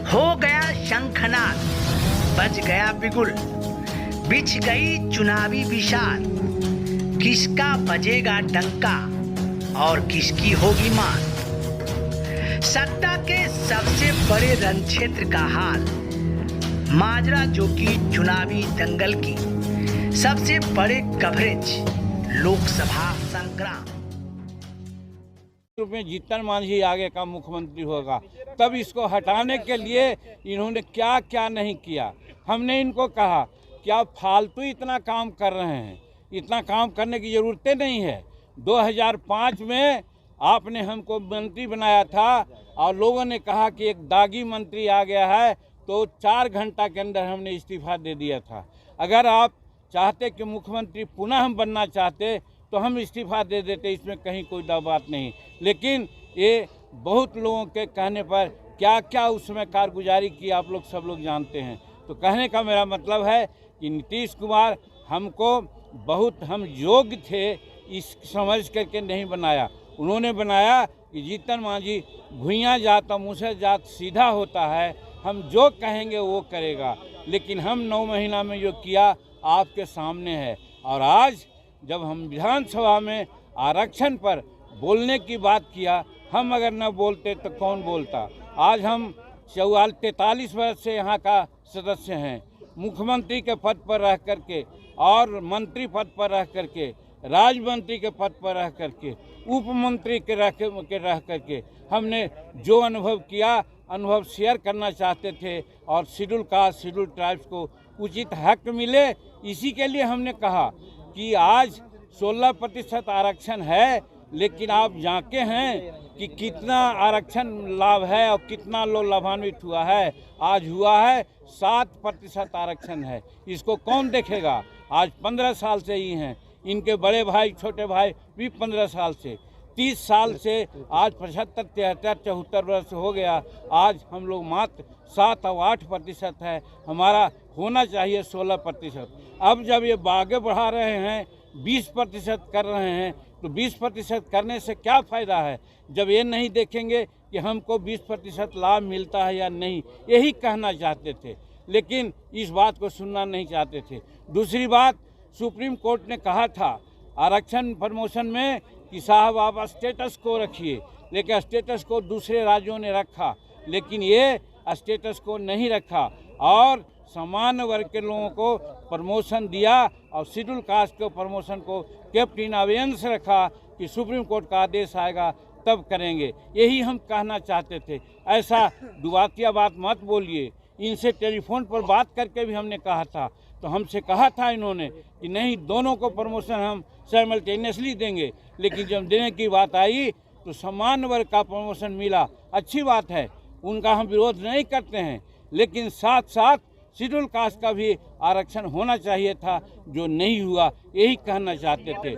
हो गया शंखनाद, बज गया बिगुल, बिछ गई चुनावी विशाल। किसका बजेगा डंका और किसकी होगी मान। सत्ता के सबसे बड़े रण क्षेत्र का हाल, माजरा जो कि चुनावी दंगल की सबसे बड़े कवरेज, लोकसभा संग्राम में जीतन मांझी आगे का मुख्यमंत्री होगा। तब इसको हटाने के लिए इन्होंने क्या क्या नहीं किया। हमने इनको कहा कि आप फालतू इतना काम कर रहे हैं, इतना काम करने की ज़रूरतें नहीं है। 2005 में आपने हमको मंत्री बनाया था और लोगों ने कहा कि एक दागी मंत्री आ गया है, तो 4 घंटा के अंदर हमने इस्तीफा दे दिया था। अगर आप चाहते कि मुख्यमंत्री पुनः हम बनना चाहते तो हम इस्तीफा दे देते, इसमें कहीं कोई दो बात नहीं। लेकिन ये बहुत लोगों के कहने पर क्या क्या उसमें कारगुजारी की आप लोग सब लोग जानते हैं। तो कहने का मेरा मतलब है कि नीतीश कुमार हमको बहुत हम योग्य थे इस समझ करके नहीं बनाया। उन्होंने बनाया कि जीतन मांझी भुइयाँ जात और मुँह जात सीधा होता है, हम जो कहेंगे वो करेगा। लेकिन हम 9 महीना में जो किया आपके सामने है। और आज जब हम विधानसभा में आरक्षण पर बोलने की बात किया, हम अगर न बोलते तो कौन बोलता। आज हम 43 वर्ष से यहाँ का सदस्य हैं, मुख्यमंत्री के पद पर रह करके और मंत्री पद पर रह करके, राज्य मंत्री के पद पर रह करके, उप मंत्री के रह करके हमने जो अनुभव किया, अनुभव शेयर करना चाहते थे। और शेड्यूल कास्ट, शेड्यूल ट्राइब्स को उचित हक मिले, इसी के लिए हमने कहा कि आज 16% आरक्षण है। लेकिन आप जानते हैं कि कितना आरक्षण लाभ है और कितना लोग लाभान्वित हुआ है। आज हुआ है 7% आरक्षण है। इसको कौन देखेगा। आज 15 साल से ही हैं, इनके बड़े भाई छोटे भाई भी 15 साल से, 30 साल से आज 75, 73, 74 वर्ष हो गया। आज हम लोग मात्र 7 और 8% है, हमारा होना चाहिए 16%। अब जब ये आगे बढ़ा रहे हैं, 20% कर रहे हैं, तो 20% करने से क्या फ़ायदा है जब ये नहीं देखेंगे कि हमको 20% लाभ मिलता है या नहीं। यही कहना चाहते थे, लेकिन इस बात को सुनना नहीं चाहते थे। दूसरी बात, सुप्रीम कोर्ट ने कहा था आरक्षण प्रमोशन में कि साहब आप स्टेटस को रखिए, लेकिन स्टेटस को दूसरे राज्यों ने रखा, लेकिन ये स्टेटस को नहीं रखा और सामान्य वर्ग के लोगों को प्रमोशन दिया और शेड्यूल कास्ट के प्रमोशन को केप्ट इन अबेयंस रखा कि सुप्रीम कोर्ट का आदेश आएगा तब करेंगे। यही हम कहना चाहते थे। ऐसा दुआतिया बात मत बोलिए। इनसे टेलीफोन पर बात करके भी हमने कहा था, तो हमसे कहा था इन्होंने कि नहीं, दोनों को प्रमोशन हम साइमल्टेनियसली देंगे। लेकिन जब देने की बात आई तो सामान्य वर्ग का प्रमोशन मिला, अच्छी बात है, उनका हम विरोध नहीं करते हैं। लेकिन साथ साथ शेड्यूल कास्ट का भी आरक्षण होना चाहिए था, जो नहीं हुआ। यही कहना चाहते थे।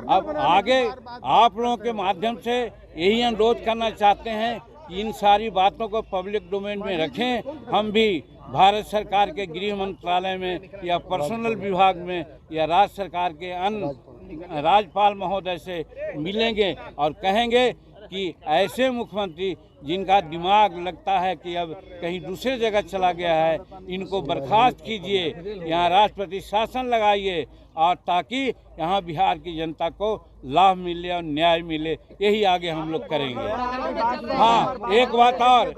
अब आगे आप लोगों के माध्यम से यही अनुरोध करना चाहते हैं कि इन सारी बातों को पब्लिक डोमेन में रखें। हम भी भारत सरकार के गृह मंत्रालय में या पर्सनल विभाग में या राज्य सरकार के अन्य राज्यपाल महोदय से मिलेंगे और कहेंगे कि ऐसे मुख्यमंत्री जिनका दिमाग लगता है कि अब कहीं दूसरे जगह चला गया है, इनको बर्खास्त कीजिए, यहाँ राष्ट्रपति शासन लगाइए, और ताकि यहाँ बिहार की जनता को लाभ मिले और न्याय मिले। यही आगे हम लोग करेंगे। हाँ, एक बात और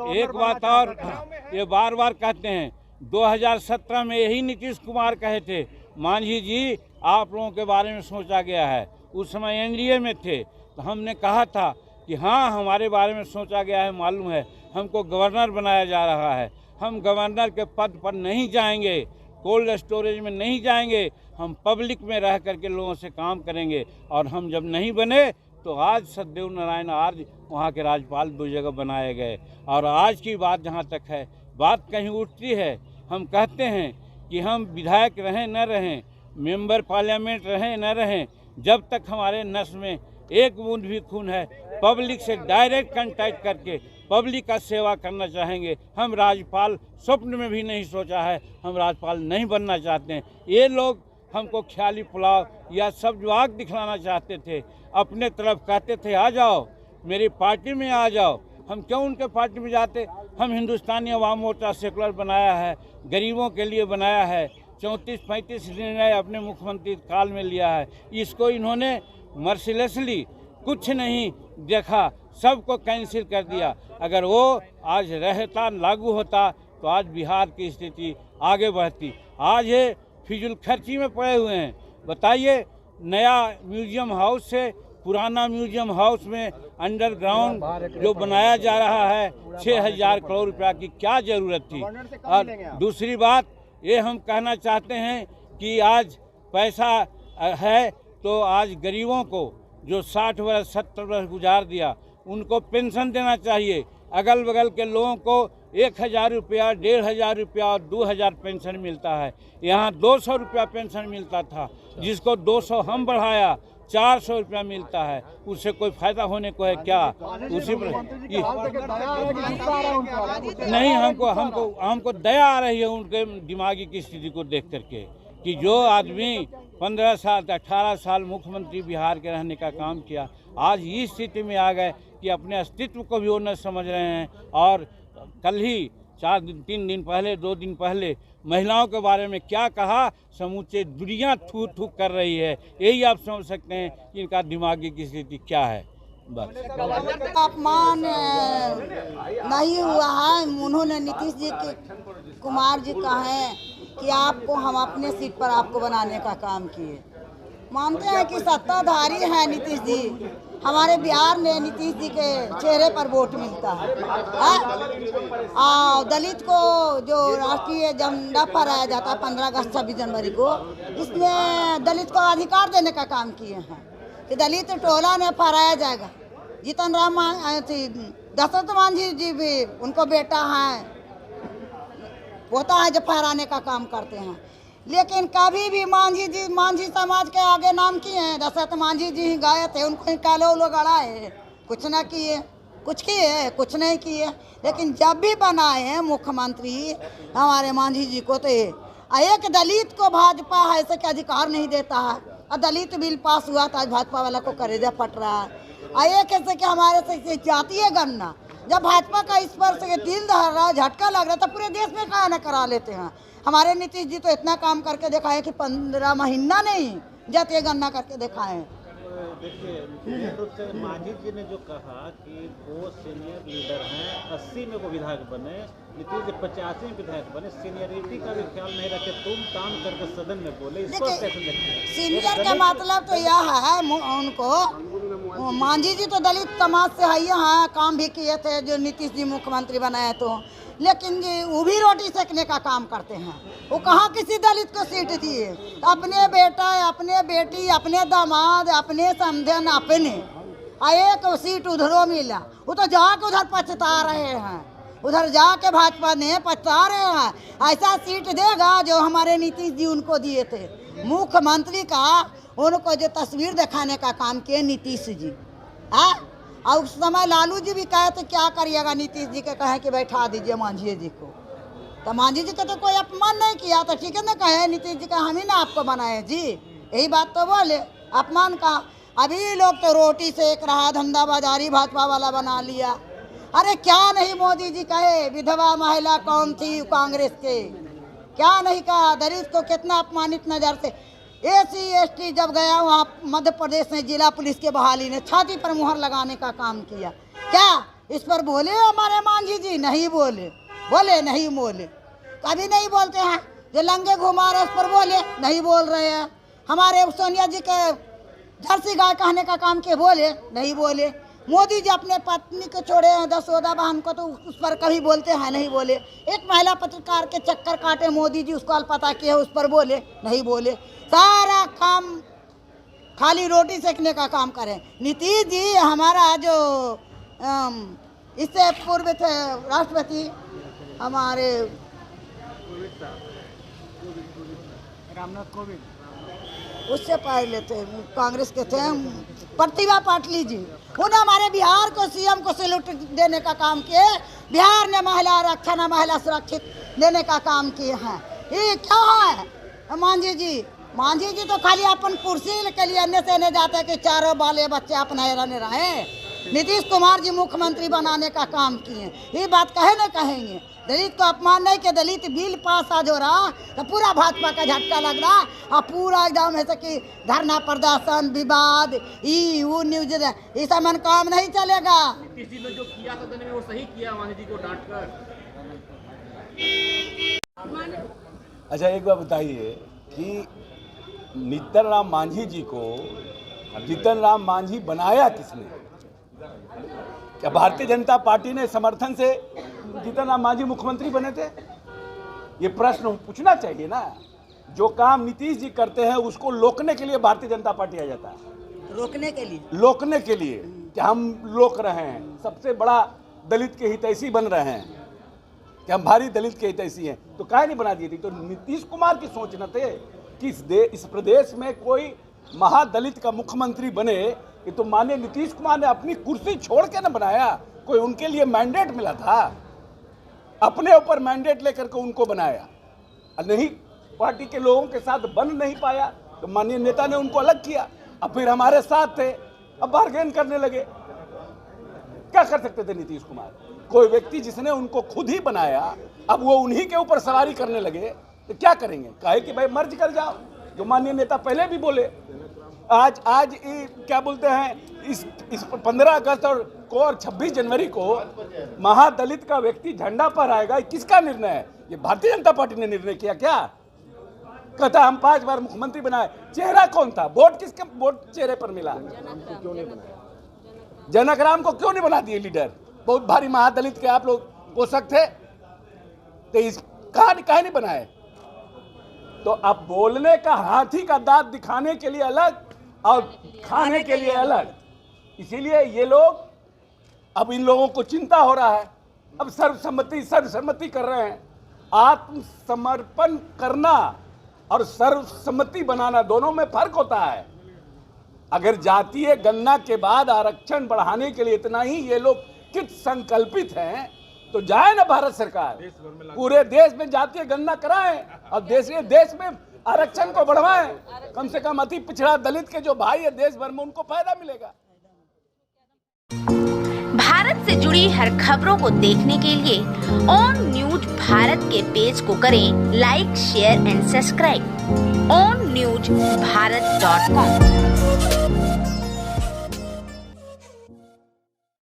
ये बार बार कहते हैं, 2017 में यही नीतीश कुमार कहे थे, मांझी जी आप लोगों के बारे में सोचा गया है। उस समय एनडीए में थे, तो हमने कहा था कि हाँ, हमारे बारे में सोचा गया है, मालूम है, हमको गवर्नर बनाया जा रहा है। हम गवर्नर के पद पर नहीं जाएंगे, कोल्ड स्टोरेज में नहीं जाएंगे, हम पब्लिक में रह करके लोगों से काम करेंगे। और हम जब नहीं बने तो आज सत्यदेव नारायण आर्य वहाँ के राज्यपाल 2 जगह बनाए गए। और आज की बात जहाँ तक है, बात कहीं उठती है, हम कहते हैं कि हम विधायक रहें न रहें, मेंबर पार्लियामेंट रहें न रहें, जब तक हमारे नस में एक बूंद भी खून है, पब्लिक से डायरेक्ट कांटेक्ट करके पब्लिक का सेवा करना चाहेंगे। हम राज्यपाल स्वप्न में भी नहीं सोचा है, हम राज्यपाल नहीं बनना चाहते हैं। ये लोग हमको ख्याली पुलाव या सब जवाब दिखलाना चाहते थे, अपने तरफ कहते थे आ जाओ मेरी पार्टी में आ जाओ, हम क्यों उनके पार्टी में जाते। हम हिंदुस्तानी अवाम मोर्चा सेकुलर बनाया है, गरीबों के लिए बनाया है, 34-35 निर्णय अपने मुख्यमंत्री काल में लिया है। इसको इन्होंने मर्सिलेसली कुछ नहीं देखा, सबको कैंसिल कर दिया। अगर वो आज रहता, लागू होता तो आज बिहार की स्थिति आगे बढ़ती। आज ये फिजूल खर्ची में पड़े हुए हैं। बताइए, नया म्यूजियम हाउस से पुराना म्यूजियम हाउस में अंडरग्राउंड जो बनाया जा रहा है 6,000 करोड़ रुपया की क्या ज़रूरत थी। और दूसरी बात ये हम कहना चाहते हैं कि आज पैसा है तो आज गरीबों को जो 60 वर्ष 70 वर्ष गुजार दिया उनको पेंशन देना चाहिए। अगल बगल के लोगों को 1,000 रुपया, 1,500 रुपया और 2,000 पेंशन मिलता है। यहाँ 200 रुपया पेंशन मिलता था, जिसको 200 हम बढ़ाया 400 रुपया मिलता है। उससे कोई फायदा होने को है क्या? उसी पर नहीं, हमको दया आ रही है उनके दिमागी की स्थिति को देख करके कि जो आदमी 15 साल 18 साल मुख्यमंत्री बिहार के रहने का काम किया, आज इस स्थिति में आ गए कि अपने अस्तित्व को भी वो न समझ रहे हैं। और कल ही 3 दिन पहले 2 दिन पहले महिलाओं के बारे में क्या कहा, समूचे दुनिया थू थू कर रही है। यही आप समझ सकते हैं कि इनका दिमागी की स्थिति क्या है। बस अपमान नहीं हुआ है। उन्होंने नीतीश जी कुमार जी कहे कि आपको हम अपने सीट पर आपको बनाने का काम किए। मानते हैं कि सत्ताधारी हैं नीतीश जी। हमारे बिहार में नीतीश जी के चेहरे पर वोट मिलता है। दलित को जो राष्ट्रीय झंडा फहराया जाता है 15 अगस्त 26 जनवरी को, इसमें दलित को अधिकार देने का काम किए हैं कि दलित टोला में फहराया जाएगा। जीतन राम दशरथ मांझी जी भी उनको बेटा है, पोता है जो फहराने का काम करते हैं। लेकिन कभी भी मांझी समाज के आगे नाम किए हैं। दशरथ मांझी जी ही गए थे, उनको ही कालो लोग अड़ाए, कुछ ना किए, कुछ किए, कुछ नहीं किए। लेकिन जब भी बनाए हैं मुख्यमंत्री हमारे मांझी जी को, तो एक दलित को भाजपा ऐसे के अधिकार नहीं देता है। और दलित बिल पास हुआ था, आज भाजपा वाला को करेजा फट रहा है। एक ऐसे कि हमारे से जातीय गणना, जब भाजपा का इस पर से दिल दहर रहा, झटका लग रहा था, पूरे देश में कहा न करा लेते हैं। हमारे नीतीश जी तो इतना काम करके दिखाए कि 15 महीना नहीं जातीय गणना करके दिखाए। देखिए, निश्चित रूप से मांझी जी ने जो कहा कि वो सीनियर लीडर हैं, 80 में वो विधायक बने, नीतीश जी 85 में विधायक बने, सीनियरिटी का भी ख्याल नहीं रखे, तुम काम करके सदन में बोले। इसको सीनियर का मतलब तो यह है, उनको मांझी जी तो दलित समाज से है, यहाँ काम भी किए थे जो नीतीश जी मुख्यमंत्री बनाए तो। लेकिन जी वो भी रोटी सेकने का काम करते हैं। वो कहाँ किसी दलित को सीट दिए? अपने बेटा, अपने बेटी, अपने दामाद, अपने समधन, अपने एक सीट उधरों मिला, वो तो जाके उधर पछता रहे हैं। उधर जाके भाजपा ने पछता रहे हैं। ऐसा सीट देगा जो हमारे नीतीश जी उनको दिए थे मुख्यमंत्री का, उनको जो तस्वीर दिखाने का काम किए नीतीश जी। और उस समय लालू जी भी कहे तो क्या करिएगा, नीतीश जी के कहे कि बैठा दीजिए मांझी जी को। तो मांझी जी का तो कोई अपमान नहीं किया, तो ठीक है ना, कहे नीतीश जी का हम ही ना आपको बनाए जी, यही बात तो बोले। अपमान का अभी लोग तो रोटी सेक रहा, धंधा बाजारी भाजपा वाला बना लिया। अरे क्या नहीं मोदी जी कहे, विधवा महिला कौन थी कांग्रेस के, क्या नहीं कहा। दलित को कितना अपमानित नज़र से SC ST जब गया वहाँ मध्य प्रदेश में जिला पुलिस के बहाली ने छाती पर मुहर लगाने का काम किया। क्या इस पर बोले हमारे मांझी जी? नहीं बोले, नहीं बोले, कभी नहीं बोलते हैं। जो लंगे घुमा रहे उस पर बोले, नहीं बोल रहे हैं। हमारे सोनिया जी के जर्सी गाय कहने का काम के बोले, नहीं बोले। मोदी जी अपने पत्नी को छोड़े हैं, जसोदा बहन को, तो उस पर कभी बोलते हैं, नहीं बोले। एक महिला पत्रकार के चक्कर काटे मोदी जी, उसको अलपता किए, उस पर बोले, नहीं बोले। सारा काम खाली रोटी सेकने का काम करें। नीतीश जी हमारा जो इससे पूर्व थे राष्ट्रपति हमारे रामनाथ कोविंद, उससे पहले थे कांग्रेस के थे प्रतिभा पाटिल जी, उन्होंने हमारे बिहार को CM को सैल्यूट देने का काम किए। बिहार ने महिला आरक्षण, महिला सुरक्षित देने का काम किए हैं। ये क्या है मांझी जी तो खाली अपन कुर्सी के लिए अन्य से जाते कि चारों बाले बच्चे अपने रहने रहे। नीतीश कुमार जी मुख्यमंत्री बनाने का काम किए। ये बात कहे न कहेंगे, दलित को अपमान नहीं के दलित बिल पास आज हो रहा तो पूरा भाजपा का झटका लग रहा और पूरा एकदम ऐसे कि धरना प्रदर्शन विवाद वो न्यूज ये सब मन काम नहीं चलेगा। नीतीश जी ने जो किया सदन में वो सही किया, मांझी जी को डांट कर। अच्छा एक बात बताइए कि जीतन राम मांझी जी को जीतन राम मांझी बनाया किसने? क्या भारतीय जनता पार्टी ने समर्थन से जीतन राम मांझी मुख्यमंत्री बने थे? ये प्रश्न पूछना चाहिए ना। जो काम नीतीश जी करते हैं उसको रोकने के लिए भारतीय जनता पार्टी आ जाता है। रोकने के लिए कि हम रोक रहे हैं, सबसे बड़ा दलित के हितैषी बन रहे हैं, कि हम भारी दलित के हितैषी हैं, तो काहे नहीं बना दिए थी? तो नीतीश कुमार की सोच न थे कि इस प्रदेश में कोई महादलित का मुख्यमंत्री बने। ये तो माननीय नीतीश कुमार ने अपनी कुर्सी छोड़ के न बनाया, कोई उनके लिए मैंडेट मिला था, अपने ऊपर मैंडेट लेकर के उनको बनाया। और नहीं पार्टी के लोगों के साथ बन नहीं पाया तो माननीय नेता ने उनको अलग किया। अब फिर हमारे साथ थे, अब बार्गेन करने लगे। क्या कर सकते थे नीतीश कुमार? कोई व्यक्ति जिसने उनको खुद ही बनाया, अब वो उन्हीं के ऊपर सवारी करने लगे तो क्या करेंगे? कहे कि भाई मर्ज कर जाओ, जो माननीय नेता पहले भी बोले। आज क्या बोलते हैं, इस 15 अगस्त और 26 जनवरी को महादलित का व्यक्ति झंडा पर आएगा, किसका निर्णय है? ये भारतीय जनता पार्टी ने निर्णय किया क्या? कहता हम 5 बार मुख्यमंत्री बनाए, चेहरा कौन था? वोट किसके वोट चेहरे पर मिला? जनक राम को क्यों नहीं बना दिए लीडर? बहुत भारी महादलित के आप लोग पोषक थे, तो इस कहा नहीं बनाए? तो अब बोलने का हाथी का दांत दिखाने के लिए अलग और खाने के लिए अलग। इसीलिए ये लोग, अब इन लोगों को चिंता हो रहा है, अब सर्वसम्मति कर रहे हैं। आत्मसमर्पण करना और सर्वसम्मति बनाना दोनों में फर्क होता है। अगर जातीय गणना के बाद आरक्षण बढ़ाने के लिए इतना ही ये लोग कित संकल्पित हैं तो जाए ना भारत सरकार, पूरे देश में जातीय गणना कराएं और देश में आरक्षण को बढ़वाएं। कम से कम अति पिछड़ा दलित के जो भाई है देश भर में, उनको फायदा मिलेगा। भारत से जुड़ी हर खबरों को देखने के लिए ऑन न्यूज भारत के पेज को करें like, share and subscribe. On news भारत.com